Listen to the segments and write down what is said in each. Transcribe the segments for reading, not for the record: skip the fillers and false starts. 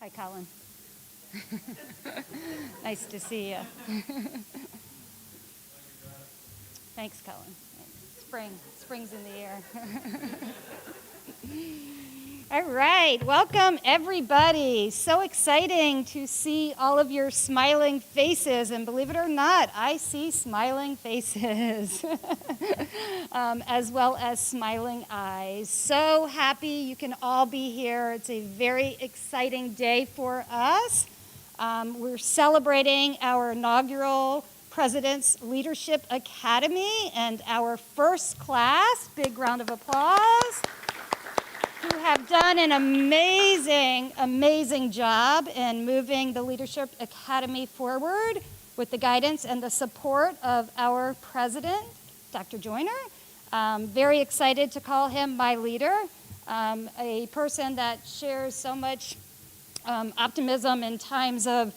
Hi, Colin. Nice to see you. Thanks, Colin. Spring's in the air. All right, welcome everybody. So exciting to see all of your smiling faces, and believe it or not, I see smiling faces, as well as smiling eyes. So happy you can all be here. It's a very exciting day for us. We're celebrating our inaugural President's Leadership Academy and our first class. Big round of applause. Who have done an amazing, amazing job in moving the Leadership Academy forward with the guidance and the support of our president, Dr. Joyner. Very excited to call him my leader, a person that shares so much optimism in times of,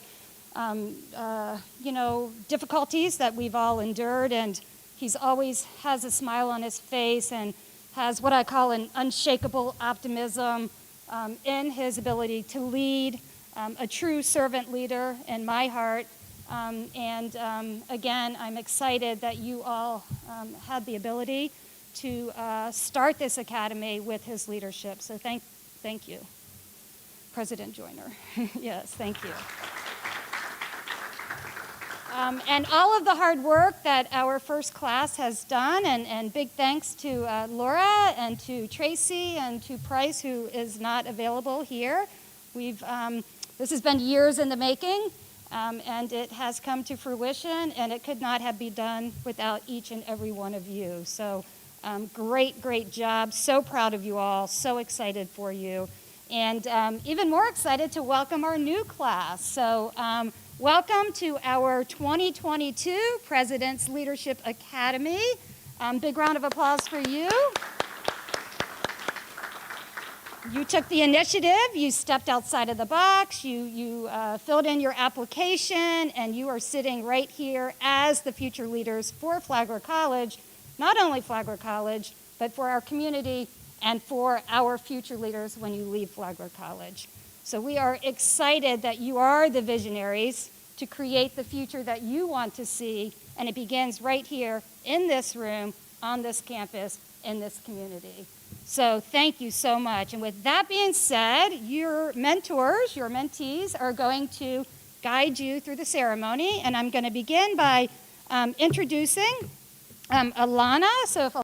difficulties that we've all endured, and he's always has a smile on his face and has what I call an unshakable optimism in his ability to lead, a true servant leader in my heart. Again, I'm excited that you all had the ability to start this academy with his leadership. So thank you, President Joyner. Yes, thank you. And all of the hard work that our first class has done, and big thanks to Laura and to Tracy and to Price, who is not available here. This has been years in the making, and it has come to fruition, and it could not have been done without each and every one of you. So great job. So proud of you all. So excited for you. And even more excited to welcome our new class. So welcome to our 2022 President's Leadership Academy. Big round of applause for you. You took the initiative, you stepped outside of the box, you filled in your application, and you are sitting right here as the future leaders for Flagler College, not only Flagler College, but for our community and for our future leaders when you leave Flagler College. So we are excited that you are the visionaries to create the future that you want to see, and it begins right here in this room, on this campus, in this community. So thank you so much. And with that being said, your mentors, your mentees, are going to guide you through the ceremony, and I'm going to begin by introducing Alana. So if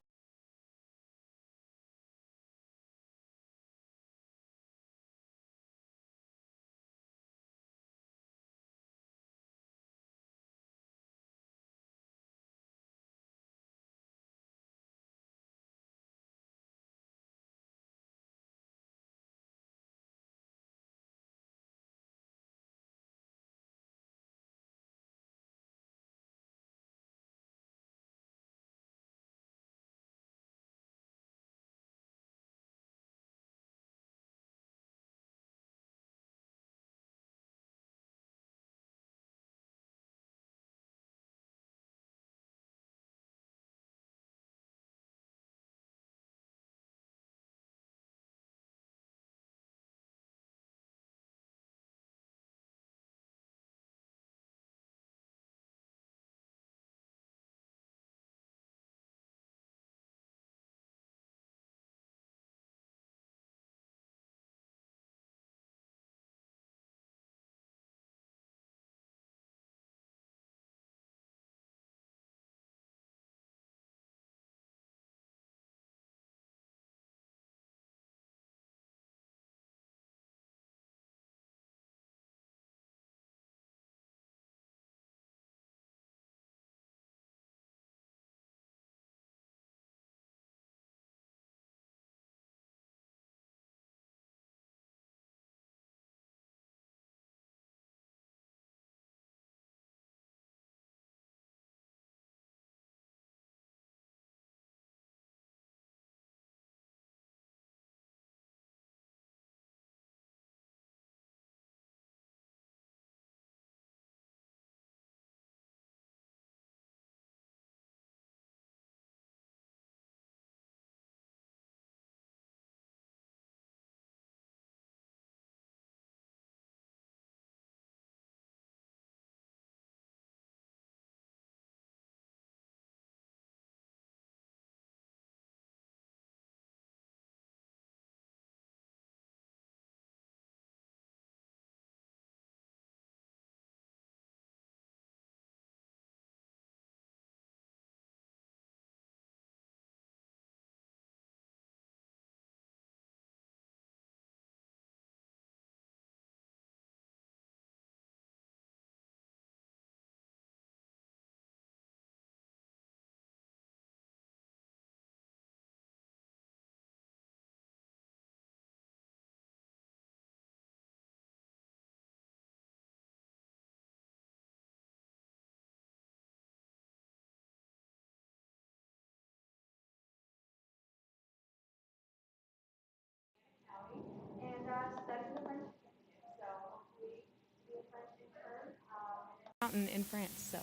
out in France, so.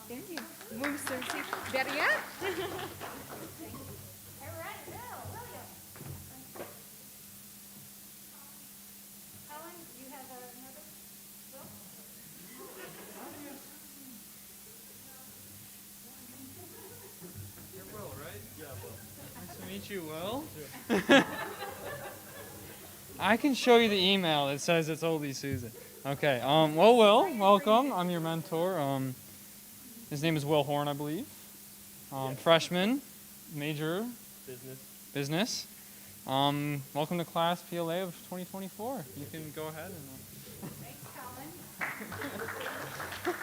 Thank you. Muy sencillo. Better yet? All right, William. Helen, you have another? Will? You're Will, right? Yeah, Will. Nice to meet you, Will. I can show you the email that says it's Oldie Susan. Okay, well, Will, welcome. I'm your mentor. His name is Will Horn, I believe. Freshman, major. Business. Welcome to class PLA of 2024. You can go ahead and... Thanks, Colin.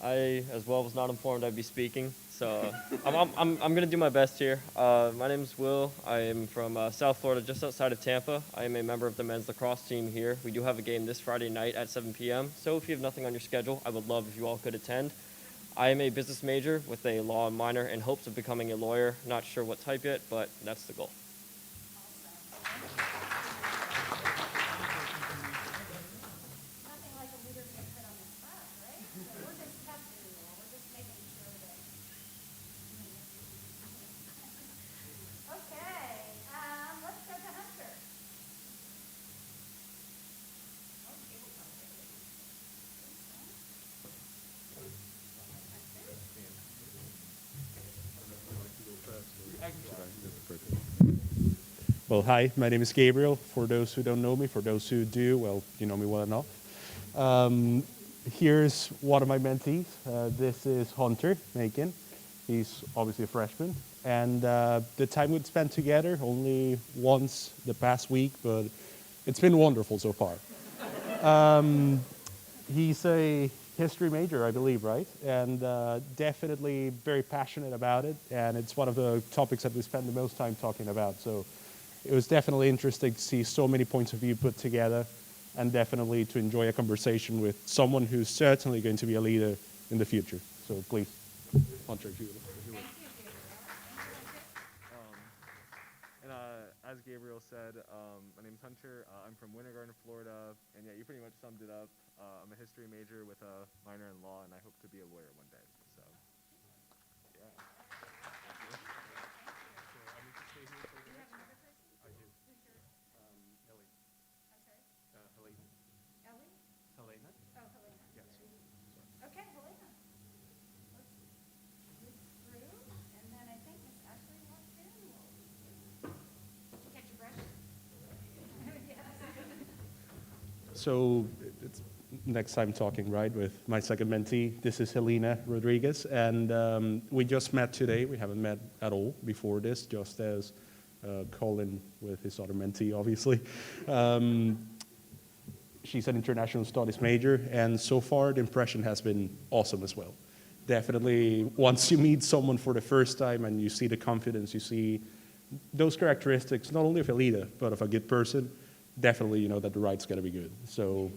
I, as well, was not informed I'd be speaking, so I'm going to do my best here. My name is Will. I am from South Florida, just outside of Tampa. I am a member of the men's lacrosse team here. We do have a game this Friday night at 7 p.m., so if you have nothing on your schedule, I would love if you all could attend. I am a business major with a law minor in hopes of becoming a lawyer. Not sure what type yet, but that's the goal. Nothing like a leader being put on the spot, right? So we're just testing you all. We're just making sure that. Okay, let's go to Hunter. Well, hi, my name is Gabriel. For those who don't know me, for those who do, well, you know me well enough. Here's one of my mentees. This is Hunter, Naken. He's obviously a freshman. And the time we'd spent together, only once the past week, but it's been wonderful so far. He's a history major, I believe, right? And definitely very passionate about it. And it's one of the topics that we spend the most time talking about. So it was definitely interesting to see so many points of view put together, and definitely to enjoy a conversation with someone who's certainly going to be a leader in the future. So please, Hunter, if you would. As Gabriel said, my name's Hunter. I'm from Winter Garden, Florida, and yeah, you pretty much summed it up. I'm a history major with a minor in law, and I hope to be a lawyer one day. So, yeah. Helena? Oh, Helena. Yes. Okay, Helena. Let's move through, and then I think Miss Ashley walked in. Did you catch your breath? So it's next time talking, right, with my second mentee. This is Helena Rodriguez, and we just met today. We haven't met at all before this, just as Colin with his other mentee, obviously. She's an international studies major, and so far the impression has been awesome as well. Definitely, once you meet someone for the first time and you see the confidence, you see those characteristics, not only of a leader, but of a good person, definitely you know that the ride's going to be good. So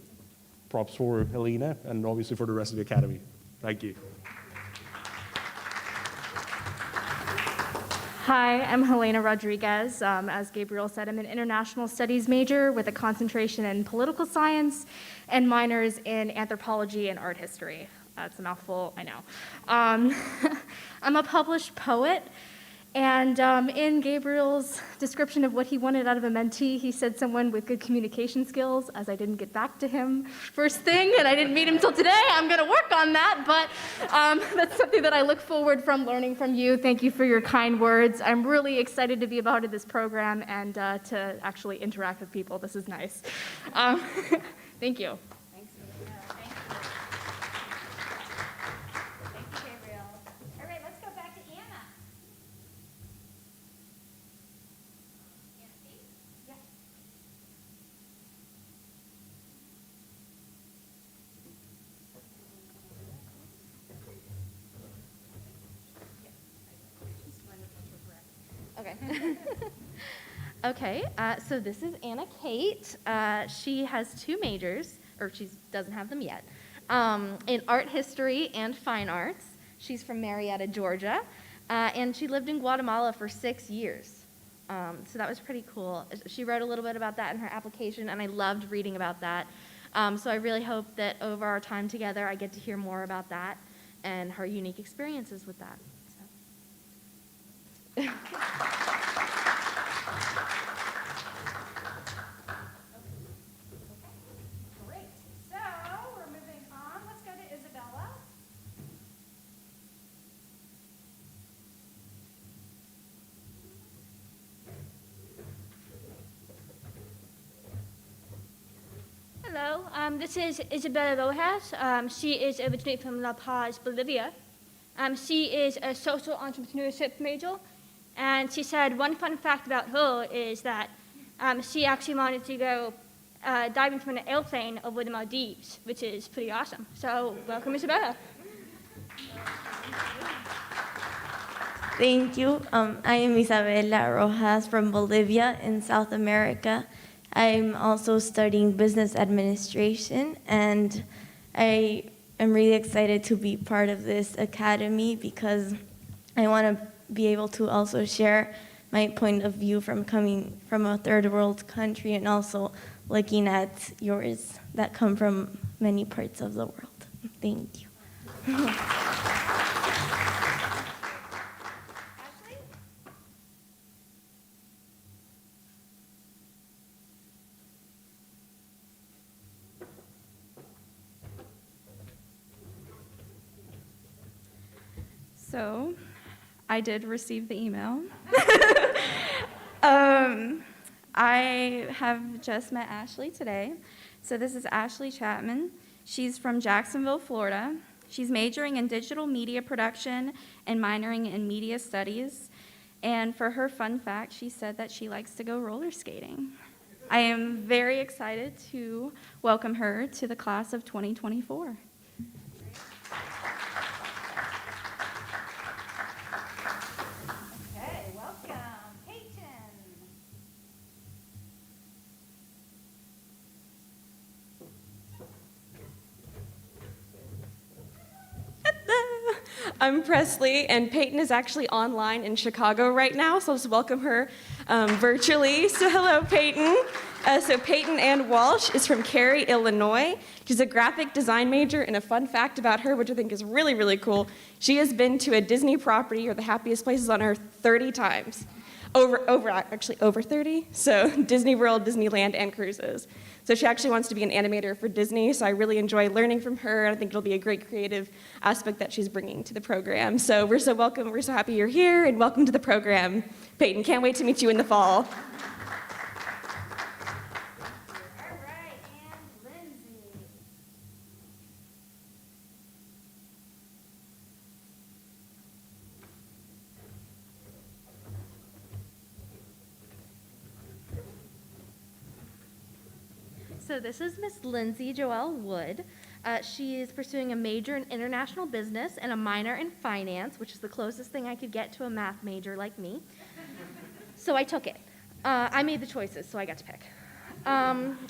props for Helena, and obviously for the rest of the academy. Thank you. Hi, I'm Helena Rodriguez. As Gabriel said, I'm an international studies major with a concentration in political science and minors in anthropology and art history. That's a mouthful, I know. I'm a published poet, and in Gabriel's description of what he wanted out of a mentee, he said someone with good communication skills, as I didn't get back to him first thing, and I didn't meet him till today. I'm going to work on that, but that's something that I look forward from learning from you. Thank you for your kind words. I'm really excited to be a part of this program and to actually interact with people. This is nice. Thank you. Thanks, Helena. Thank you. Thank you, Gabriel. All right, let's go back to Anna. Anna Kate? Yeah. Okay. Okay, so this is Anna Kate. She has two majors, or she doesn't have them yet, in art history and fine arts. She's from Marietta, Georgia, and she lived in Guatemala for 6 years. So that was pretty cool. She wrote a little bit about that in her application, and I loved reading about that. So I really hope that over our time together, I get to hear more about that and her unique experiences with that. So. Great. So we're moving on. Let's go to Isabella. Hello, this is Isabella Rojas. She is originally from La Paz, Bolivia. She is a social entrepreneurship major, and she said one fun fact about her is that she actually wanted to go diving from an airplane over the Maldives, which is pretty awesome. So welcome, Isabella. Thank you. I am Isabella Rojas from Bolivia in South America. I'm also studying business administration, and I am really excited to be part of this academy because I want to be able to also share my point of view from coming from a third world country and also looking at yours that come from many parts of the world. Thank you. So, I did receive the email. I have just met Ashley today. So this is Ashley Chapman. She's from Jacksonville, Florida. She's majoring in digital media production and minoring in media studies. And for her fun fact, she said that she likes to go roller skating. I am very excited to welcome her to the class of 2024. I'm Presley, and Peyton is actually online in Chicago right now, so I'll just welcome her virtually. So hello, Peyton. So Peyton Ann Walsh is from Cary, Illinois. She's a graphic design major, and a fun fact about her, which I think is really, really cool, she has been to a Disney property, or the happiest places on earth, 30 times. Over 30. So Disney World, Disneyland, and cruises. So she actually wants to be an animator for Disney, so I really enjoy learning from her, and I think it'll be a great creative aspect that she's bringing to the program. So we're so welcome, we're so happy you're here, and welcome to the program. Peyton, can't wait to meet you in the fall. All right, and Lindsay. So this is Miss Lindsay Joelle Wood. She is pursuing a major in international business and a minor in finance, which is the closest thing I could get to a math major like me. So I took it. I made the choices, so I got to pick.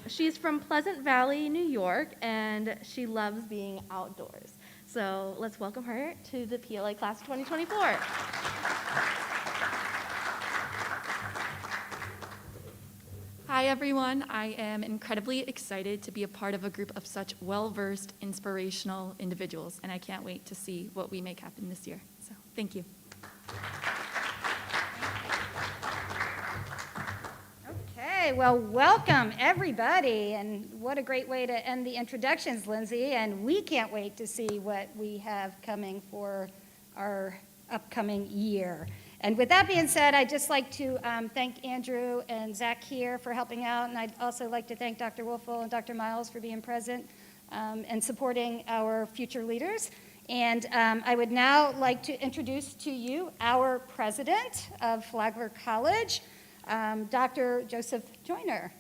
She's from Pleasant Valley, New York, and she loves being outdoors. So let's welcome her to the PLA class of 2024. Hi everyone, I am incredibly excited to be a part of a group of such well-versed, inspirational individuals, and I can't wait to see what we make happen this year. So, thank you. Okay, well, welcome everybody, and what a great way to end the introductions, Lindsay, and we can't wait to see what we have coming for our upcoming year. And with that being said, I'd just like to thank Andrew and Zach here for helping out, and I'd also like to thank Dr. Wolfel and Dr. Miles for being present and supporting our future leaders. And I would now like to introduce to you our president of Flagler College, Dr. Joseph Joyner.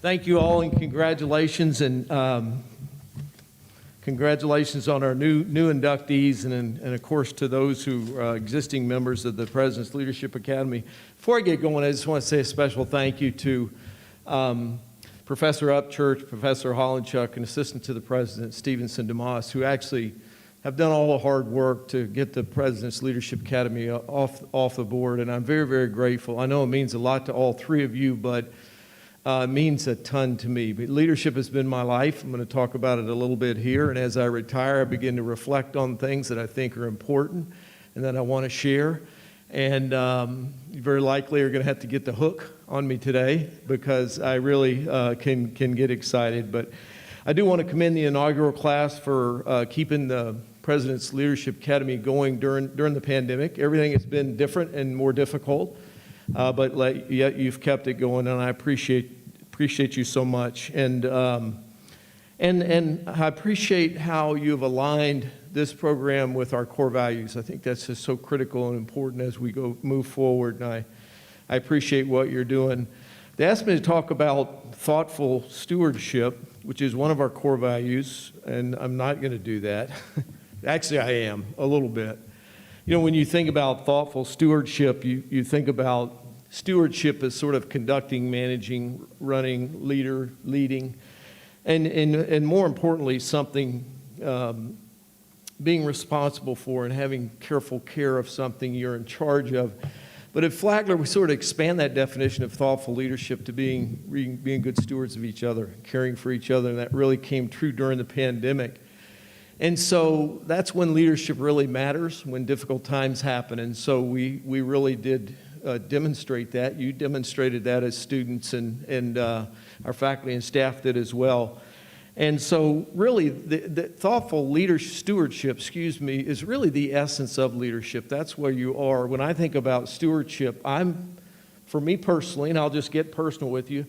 Thank you all, and congratulations, congratulations on our new inductees, and of course to those who are existing members of the President's Leadership Academy. Before I get going, I just want to say a special thank you to Professor Upchurch, Professor Hollandchuk, and Assistant to the President Stevenson DeMoss, who actually have done all the hard work to get the President's Leadership Academy off the board, and I'm very, very grateful. I know it means a lot to all three of you, but it means a ton to me. But leadership has been my life. I'm going to talk about it a little bit here, and as I retire, I begin to reflect on things that I think are important and that I want to share. And you very likely are going to have to get the hook on me today because I really can get excited. But I do want to commend the inaugural class for keeping the President's Leadership Academy going during the pandemic. Everything has been different and more difficult, but yet you've kept it going, and I appreciate you so much. And I appreciate how you've aligned this program with our core values. I think that's just so critical and important as we move forward, and I appreciate what you're doing. They asked me to talk about thoughtful stewardship, which is one of our core values, and I'm not going to do that. Actually, I am, a little bit. You know, when you think about thoughtful stewardship, you think about stewardship as sort of conducting, managing, running, leading, and more importantly, something being responsible for and having careful care of something you're in charge of. But at Flagler, we sort of expand that definition of thoughtful leadership to being good stewards of each other, caring for each other, and that really came true during the pandemic. And so that's when leadership really matters, when difficult times happen. And so we really did demonstrate that. You demonstrated that as students, and our faculty and staff did as well. And so really the thoughtful stewardship, is really the essence of leadership. That's where you are. When I think about stewardship, for me personally, and I'll just get personal with you,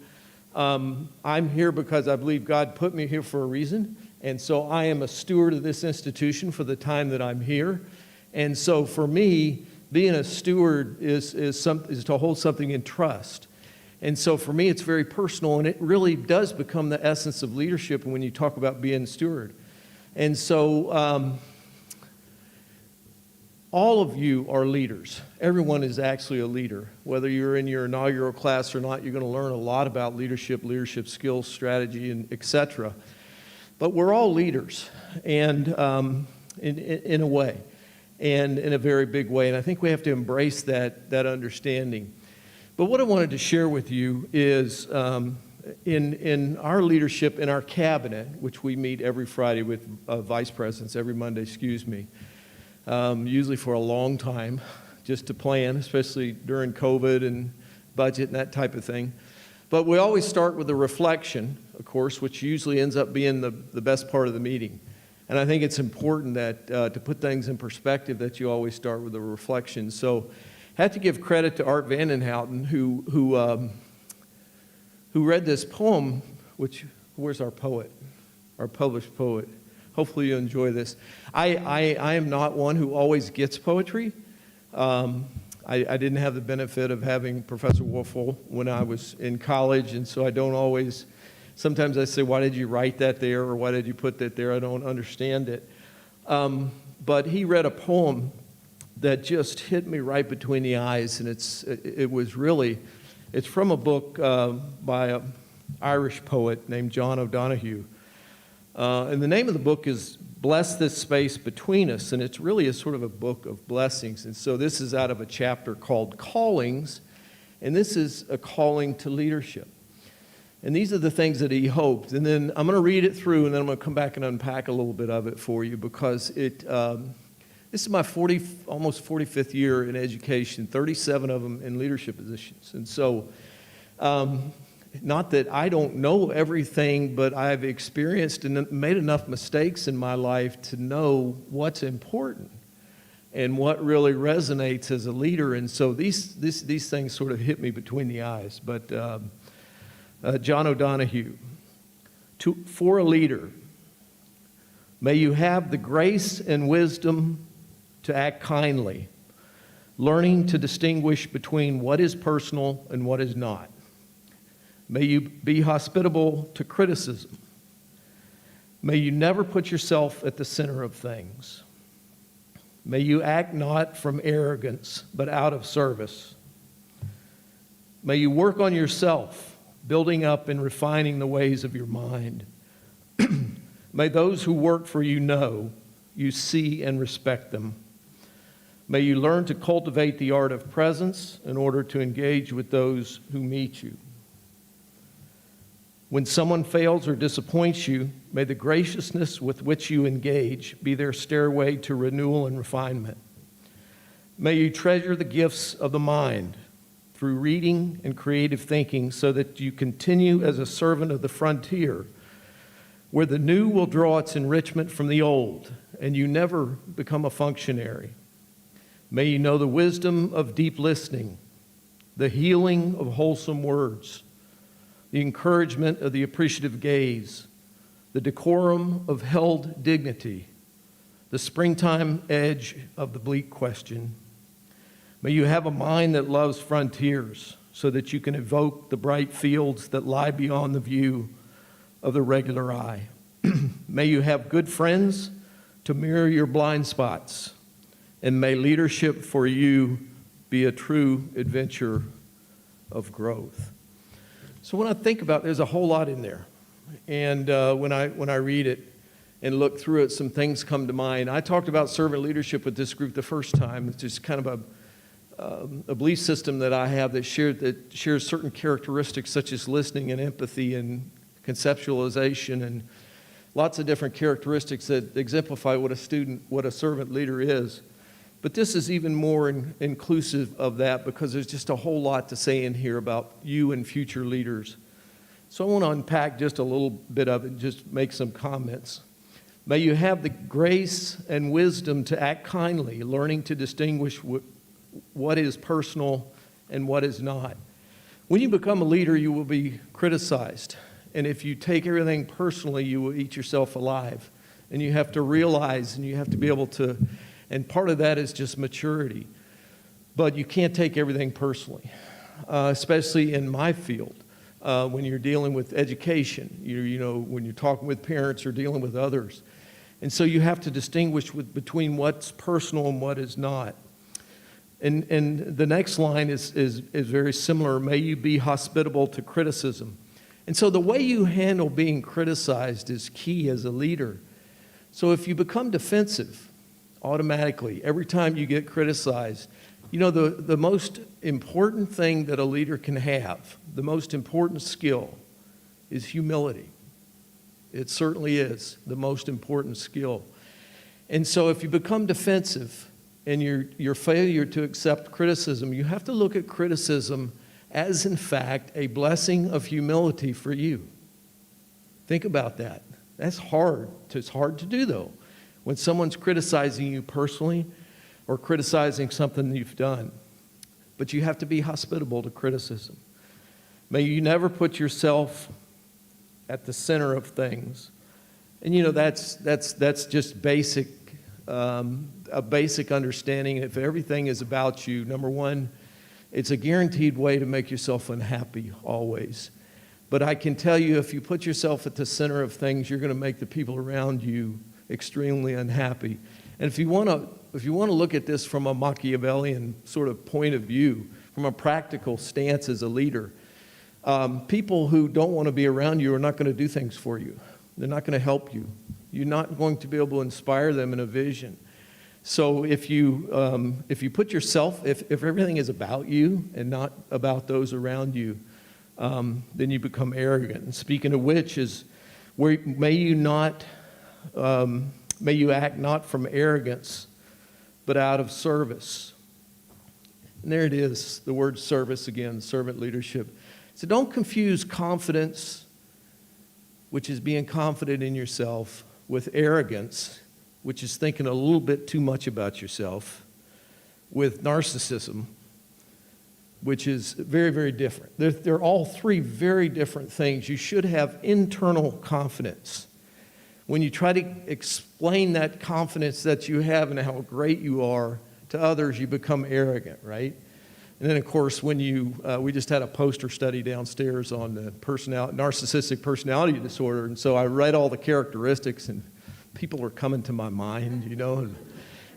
I'm here because I believe God put me here for a reason. And so I am a steward of this institution for the time that I'm here. And so for me, being a steward is to hold something in trust. And so for me, it's very personal, and it really does become the essence of leadership when you talk about being a steward. And so all of you are leaders. Everyone is actually a leader. Whether you're in your inaugural class or not, you're going to learn a lot about leadership skills, strategy, and et cetera. But we're all leaders, and in a way, and in a very big way. And I think we have to embrace that understanding. But what I wanted to share with you is in our leadership, in our cabinet, which we meet every Friday with vice presidents, every Monday, usually for a long time, just to plan, especially during COVID and budget and that type of thing. But we always start with a reflection, of course, which usually ends up being the best part of the meeting. And I think it's important that to put things in perspective, that you always start with a reflection. So I have to give credit to Art Vandenhouten, who read this poem, where's our poet, our published poet? Hopefully you enjoy this. I am not one who always gets poetry. I didn't have the benefit of having Professor Wolfel when I was in college, and so I don't always, sometimes I say, why did you write that there, or why did you put that there? I don't understand it. But he read a poem that just hit me right between the eyes, and it's from a book by an Irish poet named John O'Donoghue. And the name of the book is Bless This Space Between Us, and it's really a sort of a book of blessings. And so this is out of a chapter called Callings, and this is a calling to leadership. And these are the things that he hoped. And then I'm going to read it through, and then I'm going to come back and unpack a little bit of it for you, because this is my almost 45th year in education, 37 of them in leadership positions. And so not that I don't know everything, but I've experienced and made enough mistakes in my life to know what's important and what really resonates as a leader. And so these things sort of hit me between the eyes. But John O'Donoghue, for a leader, may you have the grace and wisdom to act kindly, learning to distinguish between what is personal and what is not. May you be hospitable to criticism. May you never put yourself at the center of things. May you act not from arrogance, but out of service. May you work on yourself, building up and refining the ways of your mind. May those who work for you know you see and respect them. May you learn to cultivate the art of presence in order to engage with those who meet you. When someone fails or disappoints you, may the graciousness with which you engage be their stairway to renewal and refinement. May you treasure the gifts of the mind through reading and creative thinking so that you continue as a servant of the frontier, where the new will draw its enrichment from the old, and you never become a functionary. May you know the wisdom of deep listening, the healing of wholesome words, the encouragement of the appreciative gaze, the decorum of held dignity, the springtime edge of the bleak question. May you have a mind that loves frontiers so that you can evoke the bright fields that lie beyond the view of the regular eye. May you have good friends to mirror your blind spots, and may leadership for you be a true adventure of growth. So when I think about it, there's a whole lot in there. And when I read it and look through it, some things come to mind. I talked about servant leadership with this group the first time. It's just kind of a belief system that I have that shares certain characteristics such as listening and empathy and conceptualization and lots of different characteristics that exemplify what a servant leader is. But this is even more inclusive of that because there's just a whole lot to say in here about you and future leaders. So I want to unpack just a little bit of it and just make some comments. May you have the grace and wisdom to act kindly, learning to distinguish what is personal and what is not. When you become a leader, you will be criticized. And if you take everything personally, you will eat yourself alive. And you have to realize and you have to be able to, and part of that is just maturity. But you can't take everything personally, especially in my field. When you're dealing with education, when you're talking with parents or dealing with others. And so you have to distinguish between what's personal and what is not. And the next line is very similar. May you be hospitable to criticism. And so the way you handle being criticized is key as a leader. So if you become defensive automatically, every time you get criticized, the most important thing that a leader can have, the most important skill, is humility. It certainly is the most important skill. And so if you become defensive and your failure to accept criticism, you have to look at criticism as, in fact, a blessing of humility for you. Think about that. That's hard. It's hard to do, though. When someone's criticizing you personally or criticizing something you've done. But you have to be hospitable to criticism. May you never put yourself at the center of things. And that's just basic, a basic understanding. If everything is about you, number one, it's a guaranteed way to make yourself unhappy always. But I can tell you, if you put yourself at the center of things, you're going to make the people around you extremely unhappy. And if you want to look at this from a Machiavellian sort of point of view, from a practical stance as a leader, people who don't want to be around you are not going to do things for you. They're not going to help you. You're not going to be able to inspire them in a vision. So if you put yourself, if everything is about you and not about those around you, then you become arrogant. And speaking of which, may you act not from arrogance, but out of service. And there it is, the word service again, servant leadership. So don't confuse confidence, which is being confident in yourself, with arrogance, which is thinking a little bit too much about yourself, with narcissism, which is very, very different. They're all three very different things. You should have internal confidence. When you try to explain that confidence that you have and how great you are to others, you become arrogant, right? And then, of course, when we just had a poster study downstairs on the narcissistic personality disorder, and so I read all the characteristics, and people are coming to my mind, and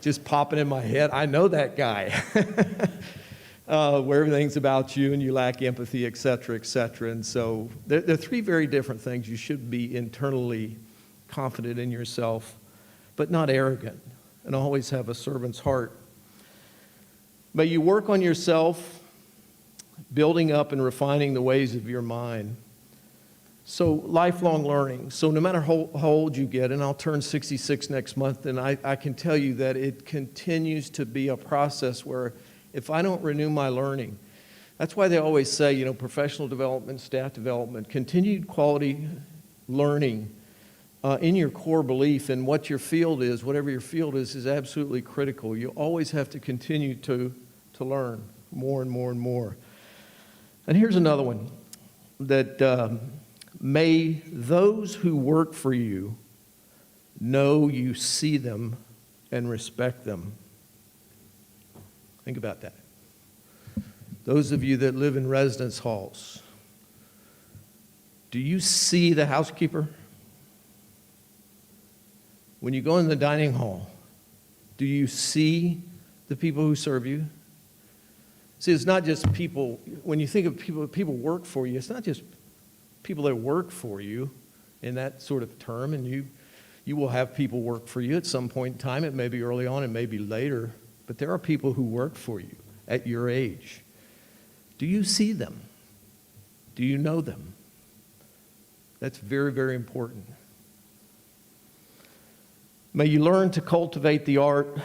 just popping in my head. I know that guy, where everything's about you, and you lack empathy, et cetera, et cetera. And so they're three very different things. You should be internally confident in yourself, but not arrogant, and always have a servant's heart. May you work on yourself, building up and refining the ways of your mind. So lifelong learning. So no matter how old you get, and I'll turn 66 next month, and I can tell you that it continues to be a process where if I don't renew my learning, that's why they always say, you know, professional development, staff development, continued quality learning in your core belief in what your field is, whatever your field is absolutely critical. You always have to continue to learn more and more and more. And here's another one, that may those who work for you know you see them and respect them. Think about that. Those of you that live in residence halls, do you see the housekeeper? When you go in the dining hall, do you see the people who serve you? See, it's not just people, when you think of people work for you, it's not just people that work for you in that sort of term, and you will have people work for you at some point in time. It may be early on, it may be later, but there are people who work for you at your age. Do you see them? Do you know them? That's very, very important. May you learn to cultivate the art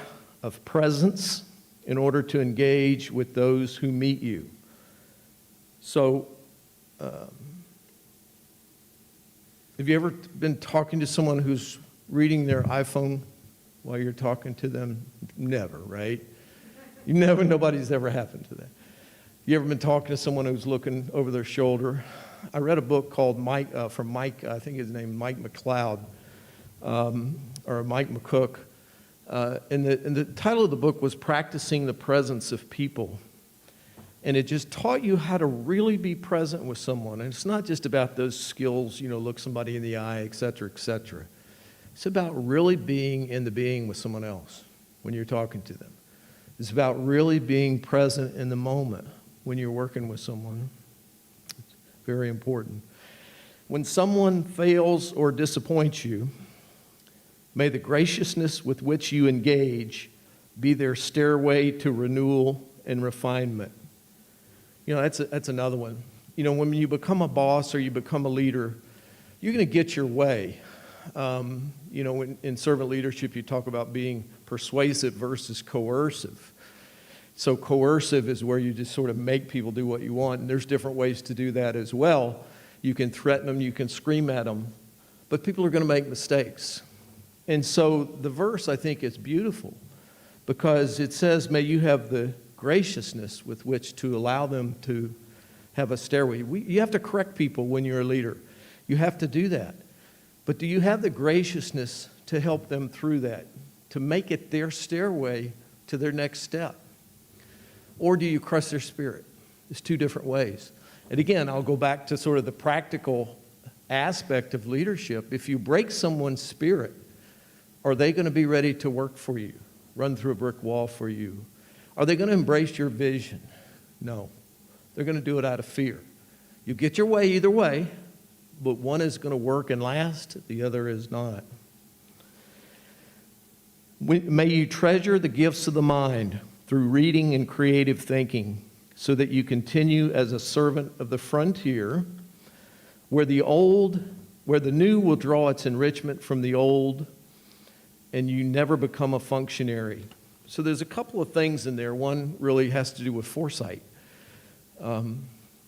of presence in order to engage with those who meet you. So, have you ever been talking to someone who's reading their iPhone while you're talking to them? Never, right? Nobody's ever happened to that. You ever been talking to someone who's looking over their shoulder? I read a book called Mike, I think his name is Mike McLeod, or Mike McCook. And the title of the book was Practicing the Presence of People. And it just taught you how to really be present with someone. And it's not just about those skills, look somebody in the eye, et cetera, et cetera. It's about really being in the being with someone else when you're talking to them. It's about really being present in the moment when you're working with someone. It's very important. When someone fails or disappoints you, may the graciousness with which you engage be their stairway to renewal and refinement. That's another one. When you become a boss or you become a leader, you're going to get your way. In servant leadership, you talk about being persuasive versus coercive. So coercive is where you just sort of make people do what you want, and there's different ways to do that as well. You can threaten them, you can scream at them, but people are going to make mistakes. And so the verse, I think, is beautiful because it says, may you have the graciousness with which to allow them to have a stairway. You have to correct people when you're a leader. You have to do that. But do you have the graciousness to help them through that, to make it their stairway to their next step? Or do you crush their spirit? There's two different ways. And again, I'll go back to sort of the practical aspect of leadership. If you break someone's spirit, are they going to be ready to work for you, run through a brick wall for you? Are they going to embrace your vision? No. They're going to do it out of fear. You get your way either way, but one is going to work and last, the other is not. May you treasure the gifts of the mind through reading and creative thinking so that you continue as a servant of the frontier where the new will draw its enrichment from the old and you never become a functionary. So there's a couple of things in there. One really has to do with foresight,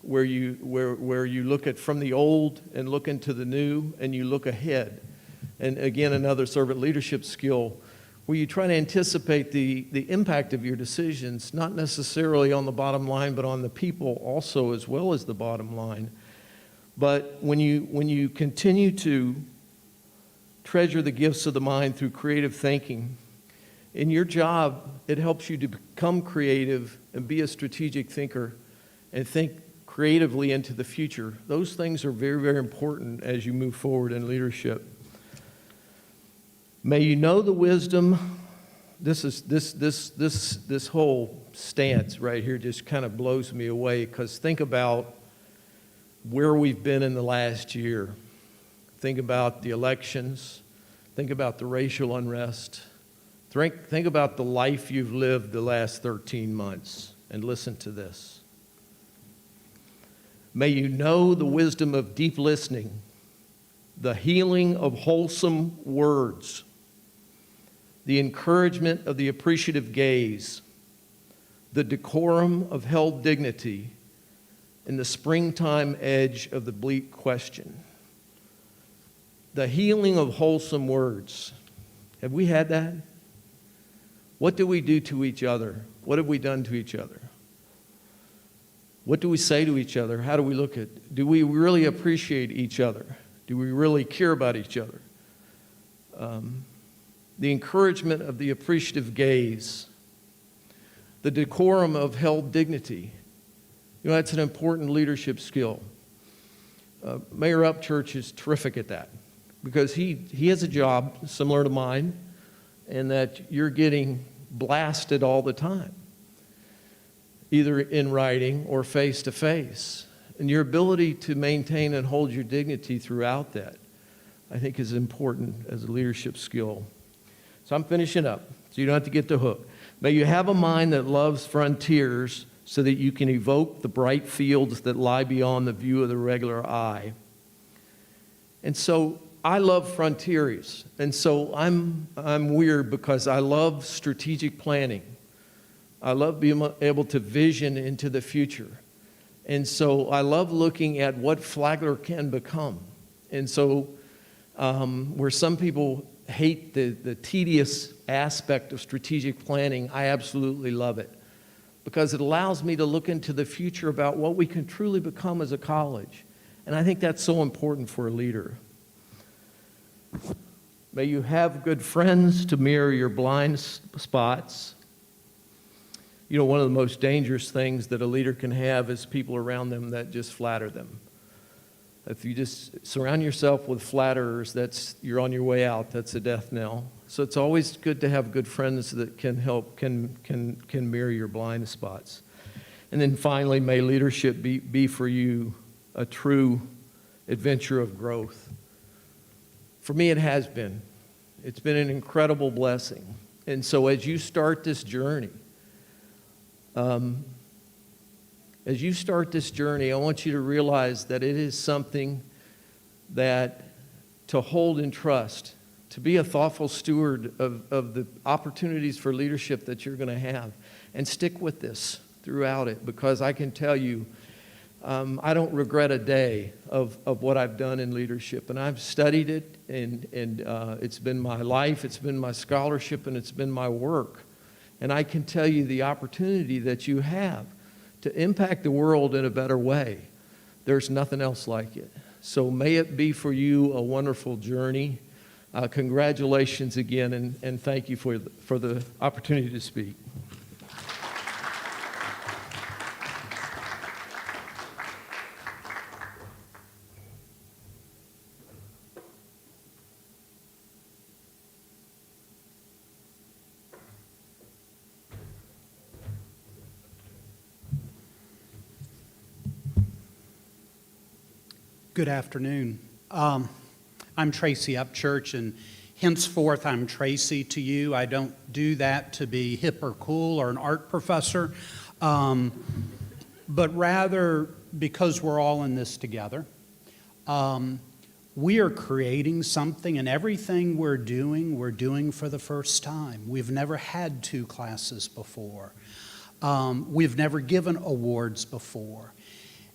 where you look at from the old and look into the new, and you look ahead. And again, another servant leadership skill, where you try to anticipate the impact of your decisions, not necessarily on the bottom line, but on the people also as well as the bottom line. But when you continue to treasure the gifts of the mind through creative thinking, in your job, it helps you to become creative and be a strategic thinker and think creatively into the future. Those things are very, very important as you move forward in leadership. May you know the wisdom. This whole stance right here just kind of blows me away, because think about where we've been in the last year. Think about the elections. Think about the racial unrest. Think about the life you've lived the last 13 months, and listen to this. May you know the wisdom of deep listening, the healing of wholesome words, the encouragement of the appreciative gaze, the decorum of held dignity, and the springtime edge of the bleak question. The healing of wholesome words. Have we had that? What do we do to each other? What have we done to each other? What do we say to each other? How do we look at? Do we really appreciate each other? Do we really care about each other? The encouragement of the appreciative gaze, the decorum of held dignity. You know, that's an important leadership skill. Mayor Upchurch is terrific at that because he has a job similar to mine, and that you're getting blasted all the time, either in writing or face to face. And your ability to maintain and hold your dignity throughout that, I think, is important as a leadership skill. So I'm finishing up, so you don't have to get the hook. May you have a mind that loves frontiers so that you can evoke the bright fields that lie beyond the view of the regular eye. And so I love frontiers, and so I'm weird because I love strategic planning. I love being able to vision into the future. And so I love looking at what Flagler can become. And so where some people hate the tedious aspect of strategic planning, I absolutely love it because it allows me to look into the future about what we can truly become as a college. And I think that's so important for a leader. May you have good friends to mirror your blind spots. You know, one of the most dangerous things that a leader can have is people around them that just flatter them. If you just surround yourself with flatterers, you're on your way out. That's a death knell. So it's always good to have good friends that can help, can mirror your blind spots. And then finally, may leadership be for you a true adventure of growth. For me, it has been. It's been an incredible blessing. And so as you start this journey, I want you to realize that it is something that to hold in trust, to be a thoughtful steward of the opportunities for leadership that you're going to have, and stick with this throughout it, because I can tell you, I don't regret a day of what I've done in leadership. And I've studied it, and it's been my life, it's been my scholarship, and it's been my work. And I can tell you the opportunity that you have to impact the world in a better way. There's nothing else like it. So may it be for you a wonderful journey. Congratulations again, and thank you for the opportunity to speak. Good afternoon. I'm Tracy Upchurch, and henceforth I'm Tracy to you. I don't do that to be hip or cool or an art professor, but rather because we're all in this together. We are creating something, and everything we're doing for the first time. We've never had 2 classes before. We've never given awards before.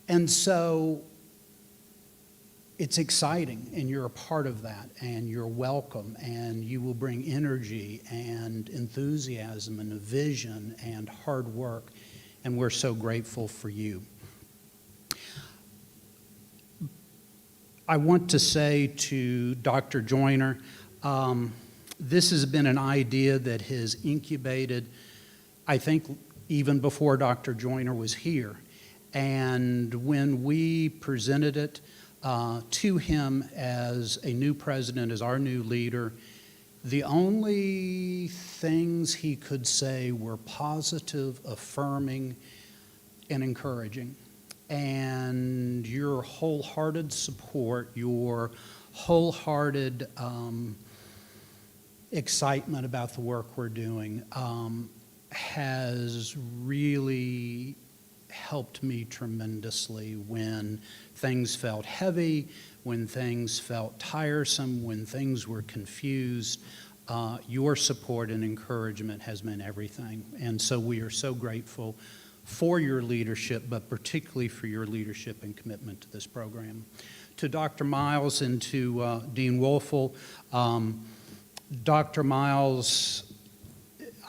And so it's exciting, and you're a part of that, and you're welcome, and you will bring energy and enthusiasm and a vision and hard work, and we're so grateful for you. I want to say to Dr. Joyner, this has been an idea that has incubated, I think, even before Dr. Joyner was here. And when we presented it to him as a new president, as our new leader, the only things he could say were positive, affirming, and encouraging. And your wholehearted support, your wholehearted excitement about the work we're doing has really helped me tremendously when things felt heavy, when things felt tiresome, when things were confused. Your support and encouragement has meant everything. And so we are so grateful for your leadership, but particularly for your leadership and commitment to this program. To Dr. Miles and to Dean Wolfel, Dr. Miles,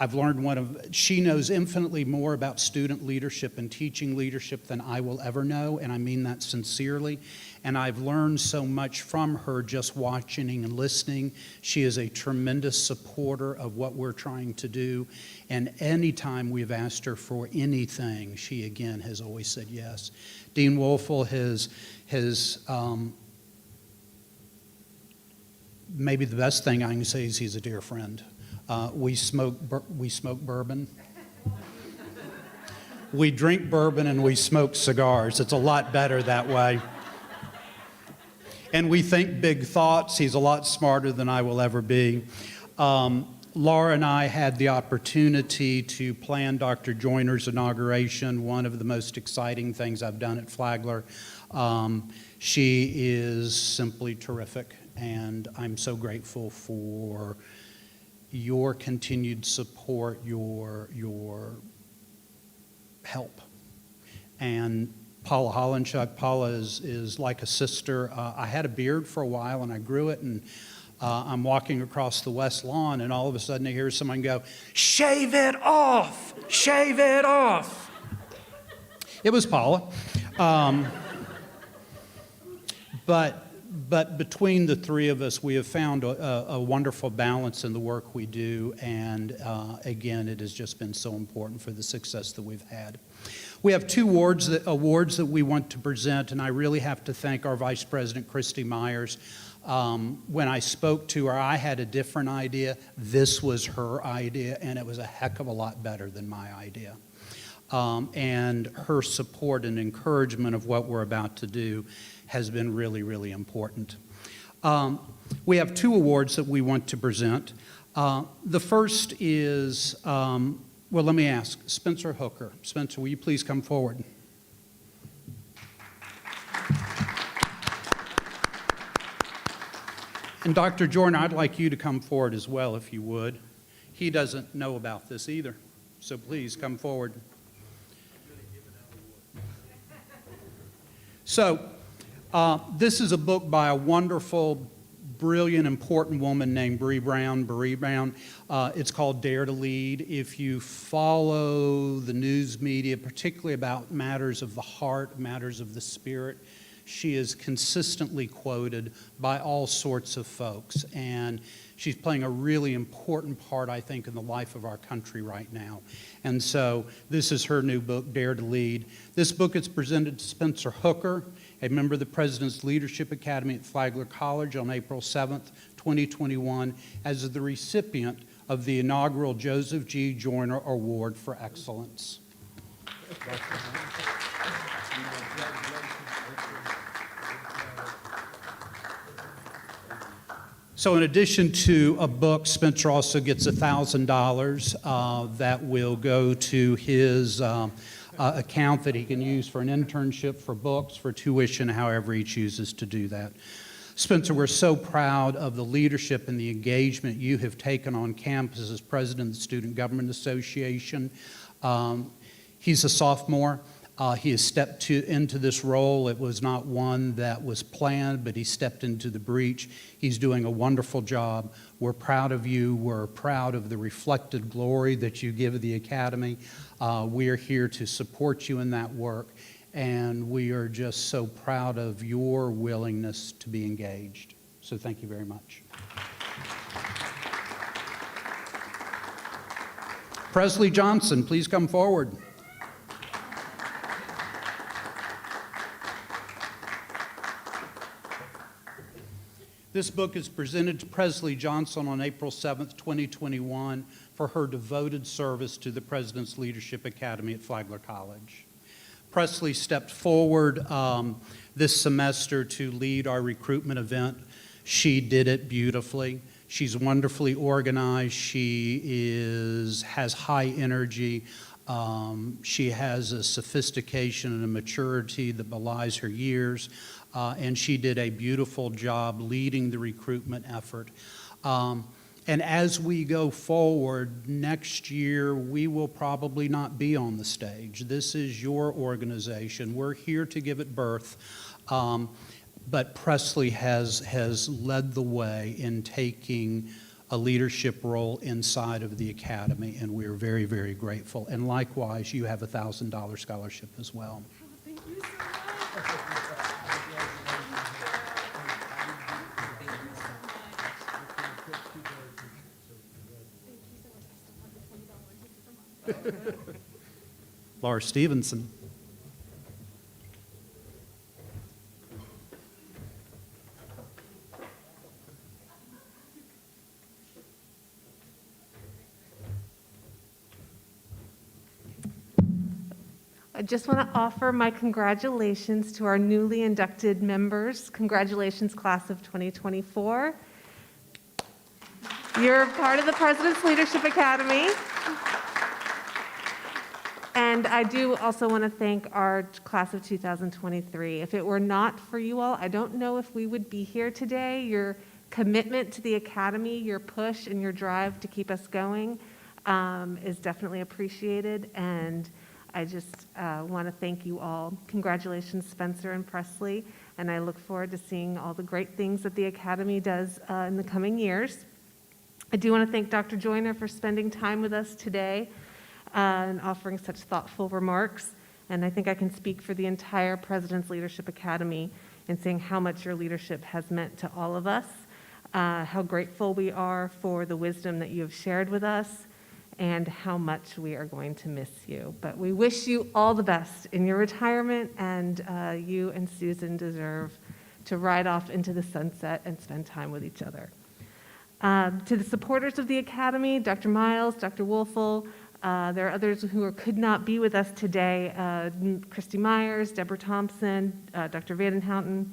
I've learned she knows infinitely more about student leadership and teaching leadership than I will ever know, and I mean that sincerely. And I've learned so much from her just watching and listening. She is a tremendous supporter of what we're trying to do. And anytime we've asked her for anything, she again has always said yes. Dean Wolfel has maybe the best thing I can say is he's a dear friend. We smoke bourbon. We drink bourbon and we smoke cigars. It's a lot better that way. And we think big thoughts. He's a lot smarter than I will ever be. Laura and I had the opportunity to plan Dr. Joyner's inauguration, one of the most exciting things I've done at Flagler. She is simply terrific, and I'm so grateful for your continued support, your help. And Paula Hollenchuk, Paula is like a sister. I had a beard for a while and I grew it, and I'm walking across the west lawn and all of a sudden I hear someone go, "Shave it off, shave it off." It was Paula. But between the three of us, we have found a wonderful balance in the work we do, and again, it has just been so important for the success that we've had. We have two awards that we want to present, and I really have to thank our Vice President, Christy Myers. When I spoke to her, I had a different idea. This was her idea, and it was a heck of a lot better than my idea. And her support and encouragement of what we're about to do has been really, really important. We have two awards that we want to present. The first is, well, let me ask, Spencer Hooker. Spencer, will you please come forward? And Dr. Jordan, I'd like you to come forward as well, if you would. He doesn't know about this either, so please come forward. So, this is a book by a wonderful, brilliant, important woman named Bree Brown. It's called Dare to Lead. If you follow the news media, particularly about matters of the heart, matters of the spirit, she is consistently quoted by all sorts of folks. And she's playing a really important part, I think, in the life of our country right now. And so this is her new book, Dare to Lead. This book is presented to Spencer Hooker, a member of the President's Leadership Academy at Flagler College, on April 7th, 2021, as the recipient of the inaugural Joseph G. Joyner Award for Excellence. So in addition to a book, Spencer also gets $1,000 that will go to his account that he can use for an internship, for books, for tuition, however he chooses to do that. Spencer, we're so proud of the leadership and the engagement you have taken on campus as president of the Student Government Association. He's a sophomore. He has stepped into this role. It was not one that was planned, but he stepped into the breach. He's doing a wonderful job. We're proud of you. We're proud of the reflected glory that you give the Academy. We are here to support you in that work, and we are just so proud of your willingness to be engaged. So thank you very much. Presley Johnson, please come forward. This book is presented to Presley Johnson on April 7th, 2021, for her devoted service to the President's Leadership Academy at Flagler College. Presley stepped forward this semester to lead our recruitment event. She did it beautifully. She's wonderfully organized. She has high energy. She has a sophistication and a maturity that belies her years, and she did a beautiful job leading the recruitment effort. And as we go forward, next year we will probably not be on the stage. This is your organization. We're here to give it birth. But Presley has led the way in taking a leadership role inside of the Academy, and we're very, very grateful. And likewise, you have a $1,000 scholarship as well. Thank you so much. Laura Stevenson. I just want to offer my congratulations to our newly inducted members. Congratulations, class of 2024. You're part of the President's Leadership Academy. And I do also want to thank our class of 2023. If it were not for you all, I don't know if we would be here today. Your commitment to the Academy, your push and your drive to keep us going is definitely appreciated. And I just want to thank you all. Congratulations, Spencer and Presley. And I look forward to seeing all the great things that the Academy does in the coming years. I do want to thank Dr. Joyner for spending time with us today and offering such thoughtful remarks. And I think I can speak for the entire President's Leadership Academy in saying how much your leadership has meant to all of us, how grateful we are for the wisdom that you have shared with us, and how much we are going to miss you. But we wish you all the best in your retirement, and you and Susan deserve to ride off into the sunset and spend time with each other. To the supporters of the Academy, Dr. Miles, Dr. Wolfel, there are others who could not be with us today, Christy Myers, Deborah Thompson, Dr. Vandenhouten.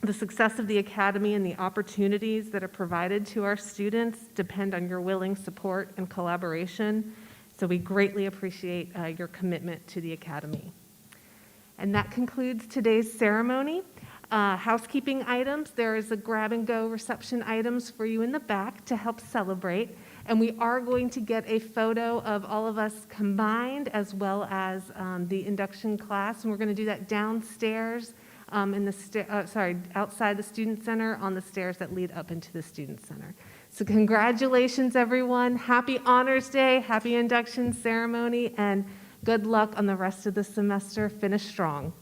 The success of the Academy and the opportunities that are provided to our students depend on your willing support and collaboration. So we greatly appreciate your commitment to the Academy. And that concludes today's ceremony. Housekeeping items, there is a grab and go reception items for you in the back to help celebrate. And we are going to get a photo of all of us combined as well as the induction class. And we're going to do that downstairs outside the Student Center on the stairs that lead up into the Student Center. So congratulations, everyone. Happy Honors Day, happy induction ceremony, and good luck on the rest of the semester. Finish strong.